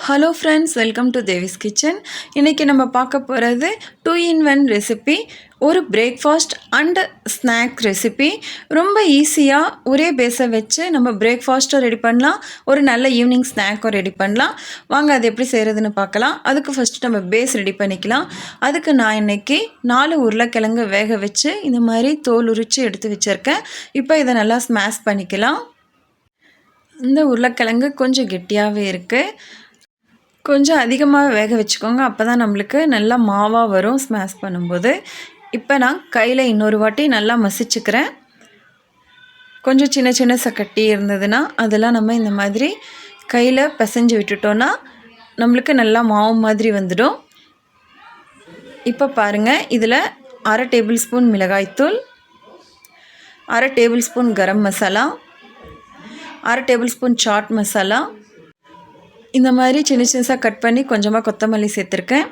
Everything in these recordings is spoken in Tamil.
Hello friends, welcome to Devi's kitchen. இன்றைக்கி நம்ம பார்க்க போகிறது 2-in-1 ரெசிபி. ஒரு பிரேக்ஃபாஸ்ட் அண்டு ஸ்நாக் ரெசிபி. ரொம்ப ஈஸியாக ஒரே பேஸை வச்சு நம்ம பிரேக்ஃபாஸ்ட்டும் ரெடி பண்ணலாம், ஒரு நல்ல ஈவினிங் ஸ்நாக்கும் ரெடி பண்ணலாம். வாங்க அது எப்படி செய்கிறதுன்னு பார்க்கலாம். அதுக்கு ஃபஸ்ட்டு நம்ம பேஸ் ரெடி பண்ணிக்கலாம். அதுக்கு நான் இன்றைக்கி 4 உருளைக்கிழங்கு வேக வச்சு இந்த மாதிரி தோல் உரித்து எடுத்து வச்சுருக்கேன். இப்போ இதை நல்லா ஸ்மாஷ் பண்ணிக்கலாம். இந்த உருளைக்கிழங்கு கொஞ்சம் கெட்டியாகவே இருக்குது. கொஞ்சம் அதிகமாக வேக வச்சுக்கோங்க, அப்போ தான் நம்மளுக்கு நல்லா மாவாக வரும் ஸ்மாஷ் பண்ணும்போது. இப்போ நான் கையில் இன்னொரு வாட்டி நல்லா மசிச்சுக்கிறேன். கொஞ்சம் சின்ன சின்ன சக்கட்டி இருந்ததுன்னா அதெல்லாம் நம்ம இந்த மாதிரி கையில் பிசைஞ்சு விட்டுட்டோன்னா நம்மளுக்கு நல்லா மாவு மாதிரி வந்துடும். இப்போ பாருங்கள், இதில் 1/2 டேபிள் ஸ்பூன் மிளகாய்த்தூள், 1/2 tablespoon garam masala, 1/2 tablespoon chaat masala, இந்த மாதிரி சின்ன சின்னதாக கட் பண்ணி கொஞ்சமாக கொத்தமல்லி சேர்த்துருக்கேன்.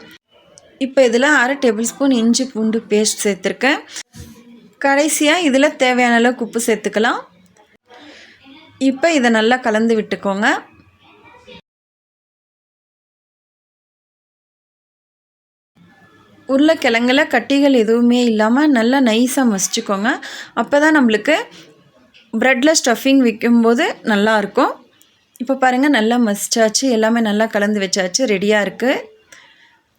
இப்போ இதில் 1/2 டேபிள் ஸ்பூன் இஞ்சி பூண்டு பேஸ்ட் சேர்த்துருக்கேன். கடைசியாக இதில் தேவையான அளவுக்கு உப்பு சேர்த்துக்கலாம். இப்போ இதை நல்லா கலந்து விட்டுக்கோங்க. உருளைக்கிழங்குல கட்டிகள் எதுவுமே இல்லாமல் நல்லா நைஸாக மசிச்சுக்கோங்க. அப்போ தான் நம்மளுக்கு ப்ரெட்டில் ஸ்டஃபிங் வைக்கும்போது நல்லாயிருக்கும். இப்போ பாருங்கள், நல்லா மசிச்சாச்சு, எல்லாமே நல்லா கலந்து வச்சாச்சு, ரெடியாக இருக்குது.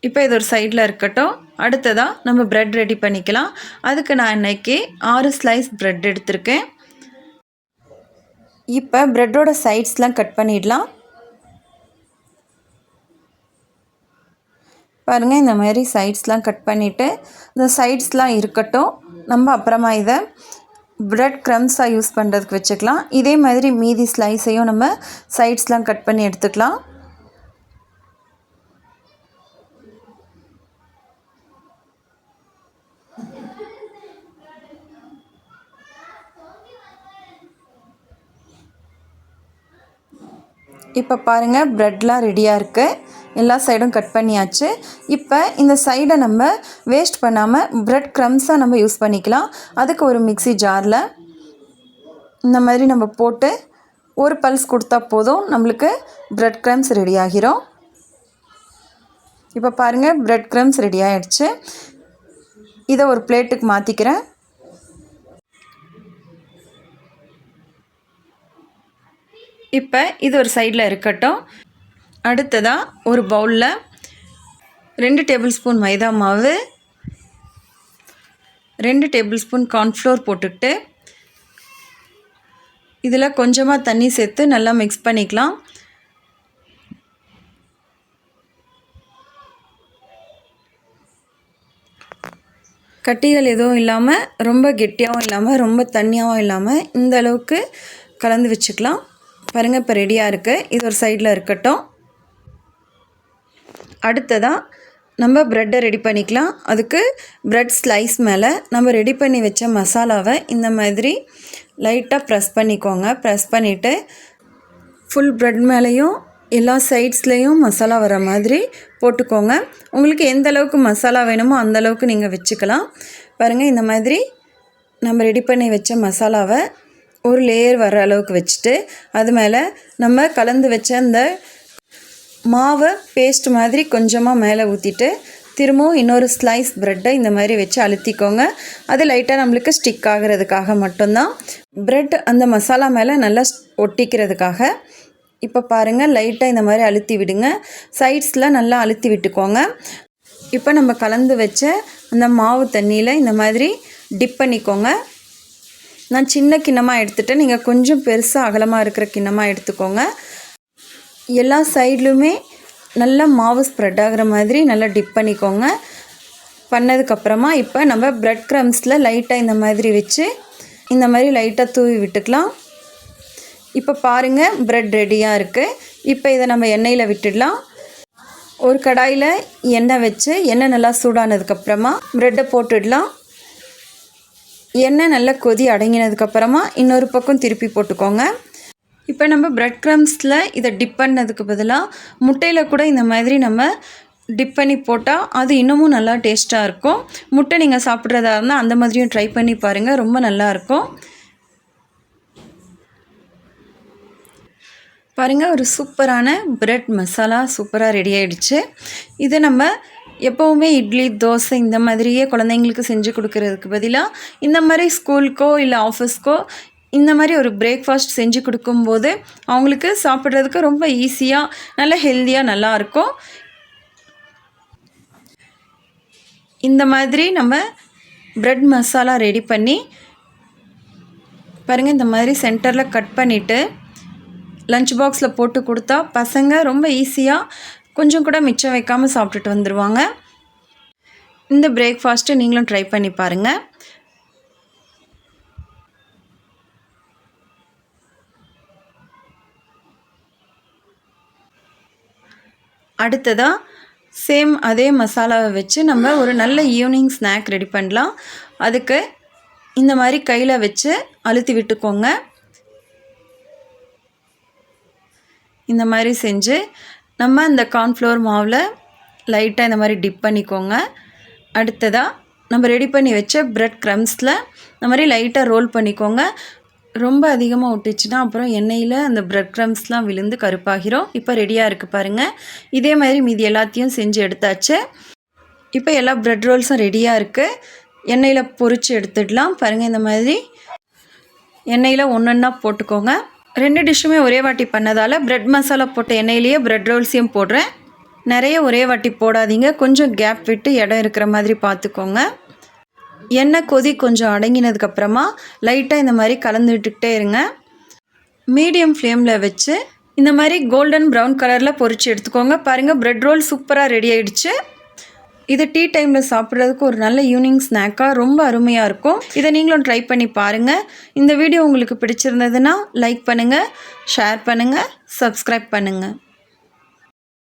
இப்போ இது ஒரு சைடில் இருக்கட்டும். அடுத்ததாக நம்ம ப்ரெட் ரெடி பண்ணிக்கலாம். அதுக்கு நான் இன்றைக்கி 6 ஸ்லைஸ் ப்ரெட் எடுத்திருக்கேன். இப்போ ப்ரெட்டோட சைட்ஸ்லாம் கட் பண்ணிடலாம். பாருங்கள், இந்த மாதிரி சைட்ஸ்லாம் கட் பண்ணிவிட்டு இந்த சைட்ஸ்லாம் இருக்கட்டும். நம்ம அப்புறமா இதை ப்ரெட் க்ரம்ஸாக யூஸ் பண்ணுறதுக்கு வச்சுக்கலாம். இதே மாதிரி மீதி ஸ்லைஸையும் நம்ம சைட்ஸ்லாம் கட் பண்ணி எடுத்துக்கலாம். இப்போ பாருங்கள், ப்ரெட்லாம் ரெடியாக இருக்குது. எல்லா சைடும் கட் பண்ணியாச்சு. இப்போ இந்த சைடை நம்ம வேஸ்ட் பண்ணாமல் ப்ரெட் க்ரம்ஸாக நம்ம யூஸ் பண்ணிக்கலாம். அதுக்கு ஒரு மிக்ஸி ஜாரில் இந்த மாதிரி நம்ம போட்டு ஒரு பல்ஸ் கொடுத்தா போதும், நம்மளுக்கு ப்ரெட் க்ரம்ஸ் ரெடி ஆகிரும். இப்போ பாருங்கள், ப்ரெட் க்ரம்ஸ் ரெடி ஆகிடுச்சு. இதை ஒரு பிளேட்டுக்கு மாற்றிக்கிறேன். இப்போ இது ஒரு சைடில் இருக்கட்டும். அடுத்ததாக ஒரு பவுலில் 2 டேபிள் ஸ்பூன் மைதா மாவு, 2 டேபிள் ஸ்பூன் கார்ன்ஃப்ளோர் போட்டுக்கிட்டு இதில் கொஞ்சமாக தண்ணி சேர்த்து நல்லா மிக்ஸ் பண்ணிக்கலாம். கட்டிகள் எதுவும் இல்லாமல், ரொம்ப கெட்டியாகவும் இல்லாமல், ரொம்ப தண்ணியாகவும் இல்லாமல் இந்த அளவுக்கு கலந்து வச்சுக்கலாம். பாருங்கள், இப்போ ரெடியாக இருக்குது. இது ஒரு சைடில் இருக்கட்டும். அடுத்ததாக நம்ம ப்ரெட்டை ரெடி பண்ணிக்கலாம். அதுக்கு ப்ரெட் ஸ்லைஸ் மேலே நம்ம ரெடி பண்ணி வச்ச மசாலாவை இந்த மாதிரி லைட்டாக ப்ரெஸ் பண்ணிக்கோங்க. ப்ரெஸ் பண்ணிவிட்டு ஃபுல் ப்ரெட் மேலேயும் எல்லா சைட்ஸ்லேயும் மசாலா வர மாதிரி போட்டுக்கோங்க. உங்களுக்கு எந்த அளவுக்கு மசாலா வேணுமோ அந்தளவுக்கு நீங்கள் வச்சுக்கலாம். பாருங்கள், இந்த மாதிரி நம்ம ரெடி பண்ணி வச்ச மசாலாவை ஒரு லேயர் வர அளவுக்கு வச்சுட்டு அது மேலே நம்ம கலந்து வச்ச அந்த மாவை பேஸ்ட் மாதிரி கொஞ்சமாக மேலே ஊற்றிட்டு திரும்பவும் இன்னொரு ஸ்லைஸ் ப்ரெட்டை இந்த மாதிரி வச்சு அழுத்திக்கோங்க. அது லைட்டாக நம்மளுக்கு ஸ்டிக் ஆகிறதுக்காக மட்டும்தான், ப்ரெட் அந்த மசாலா மேலே நல்லா ஒட்டிக்கிறதுக்காக. இப்போ பாருங்கள், லைட்டாக இந்த மாதிரி அழுத்தி விடுங்க. சைட்ஸில் நல்லா அழுத்தி விட்டுக்கோங்க. இப்போ நம்ம கலந்து வச்ச அந்த மாவு தண்ணியில் இந்த மாதிரி டிப் பண்ணிக்கோங்க. நான் சின்ன கிண்ணமாக எடுத்துகிட்டேன், நீங்கள் கொஞ்சம் பெருசாக அகலமாக இருக்கிற கிண்ணமாக எடுத்துக்கோங்க. எல்லா சைட்லையுமே நல்லா மாவு ஸ்ப்ரெட் ஆகிற மாதிரி நல்லா டிப் பண்ணிக்கோங்க. பண்ணதுக்கப்புறமா இப்போ நம்ம ப்ரெட் க்ரம்ஸில் லைட்டாக இந்த மாதிரி வச்சு இந்த மாதிரி லைட்டாக தூவி விட்டுக்கலாம். இப்போ பாருங்கள், ப்ரெட் ரெடியாக இருக்குது. இப்போ இதை நம்ம எண்ணெயில் விட்டுடலாம். ஒரு கடாயில் எண்ணெய் வச்சு எண்ணெய் நல்லா சூடானதுக்கப்புறமா ப்ரெட்டை போட்டுடலாம். எண்ணெய் நல்லா கொதி அடங்கினதுக்கப்புறமா இன்னொரு பக்கம் திருப்பி போட்டுக்கோங்க. இப்போ நம்ம ப்ரெட் க்ரம்ஸில் இதை டிப் பண்ணதுக்கு பதிலாக முட்டையில் கூட இந்த மாதிரி நம்ம டிப் பண்ணி போட்டால் அது இன்னமும் நல்லா டேஸ்ட்டாக இருக்கும். முட்டை நீங்கள் சாப்பிட்றதா இருந்தால் அந்த மாதிரியும் ட்ரை பண்ணி பாருங்கள், ரொம்ப நல்லாயிருக்கும். பாருங்கள், ஒரு சூப்பரான பிரெட் மசாலா சூப்பராக ரெடி ஆகிடுச்சு. இது நம்ம எப்போவுமே இட்லி, தோசை இந்த மாதிரியே குழந்தைங்களுக்கு செஞ்சு கொடுக்கறதுக்கு பதிலாக இந்த மாதிரி ஸ்கூலுக்கோ இல்லை ஆஃபீஸ்க்கோ இந்த மாதிரி ஒரு பிரேக்ஃபாஸ்ட் செஞ்சு கொடுக்கும்போது அவங்களுக்கு சாப்பிட்றதுக்கு ரொம்ப ஈஸியாக நல்ல ஹெல்த்தியாக நல்லாயிருக்கும். இந்த மாதிரி நம்ம பிரெட் மசாலா ரெடி பண்ணி பாருங்கள், இந்த மாதிரி சென்டரில் கட் பண்ணிவிட்டு லஞ்ச் பாக்ஸில் போட்டு கொடுத்தா பசங்க ரொம்ப ஈஸியாக கொஞ்சம் கூட மிச்சம் வைக்காமல் சாப்பிட்டுட்டு வந்துடுவாங்க. இந்த பிரேக்ஃபாஸ்ட்டு நீங்களும் ட்ரை பண்ணி பாருங்கள். அடுத்ததாக சேம் அதே மசாலாவை வச்சு நம்ம ஒரு நல்ல ஈவினிங் ஸ்நாக் ரெடி பண்ணலாம். அதுக்கு இந்த மாதிரி கையில் வச்சு அழுத்தி விட்டுக்கோங்க. இந்த மாதிரி செஞ்சு நம்ம இந்த கார்ன்ஃப்ளவர் மாவில் லைட்டாக இந்த மாதிரி டிப் பண்ணிக்கோங்க. அடுத்ததாக நம்ம ரெடி பண்ணி வச்ச பிரெட் க்ரம்ஸில் இந்த மாதிரி லைட்டாக ரோல் பண்ணிக்கோங்க. ரொம்ப அதிகமாக ஒட்டிச்சுன்னா அப்புறம் எண்ணெயில் அந்த பிரெட் க்ரம்ஸ்லாம் விழுந்து கருப்பாகிரும். இப்போ ரெடியாக இருக்குது பாருங்கள். இதே மாதிரி மீதி எல்லாத்தையும் செஞ்சு எடுத்தாச்சு. இப்போ எல்லா பிரெட் ரோல்ஸும் ரெடியாக இருக்குது. எண்ணெயில் பொரித்து எடுத்துடலாம். பாருங்கள், இந்த மாதிரி எண்ணெயில் ஒன்றா போட்டுக்கோங்க. 2 டிஷ்ஷுமே ஒரே வாட்டி பண்ணதால் பிரெட் மசாலா போட்ட எண்ணெயிலேயே பிரெட் ரோல்ஸையும் போடுறேன். நிறைய ஒரே வாட்டி போடாதீங்க, கொஞ்சம் கேப் விட்டு இடம் இருக்கிற மாதிரி பார்த்துக்கோங்க. எண்ணெய் கொதி கொஞ்சம் அடங்கினதுக்கப்புறமா லைட்டாக இந்த மாதிரி கலந்து விட்டுக்கிட்டே இருங்க. மீடியம் ஃப்ளேமில் வச்சு இந்த மாதிரி கோல்டன் ப்ரௌன் கலரில் பொரித்து எடுத்துக்கோங்க. பாருங்கள், பிரெட் ரோல் சூப்பராக ரெடி ஆகிடுச்சு. இது டீ டைமில் சாப்பிட்றதுக்கு ஒரு நல்ல ஈவினிங் ஸ்நாக்காக ரொம்ப அருமையாக இருக்கும். இதை நீங்களும் ட்ரை பண்ணி பாருங்கள். இந்த வீடியோ உங்களுக்கு பிடிச்சிருந்ததுன்னா லைக் பண்ணுங்கள், ஷேர் பண்ணுங்கள், சப்ஸ்கிரைப் பண்ணுங்கள்.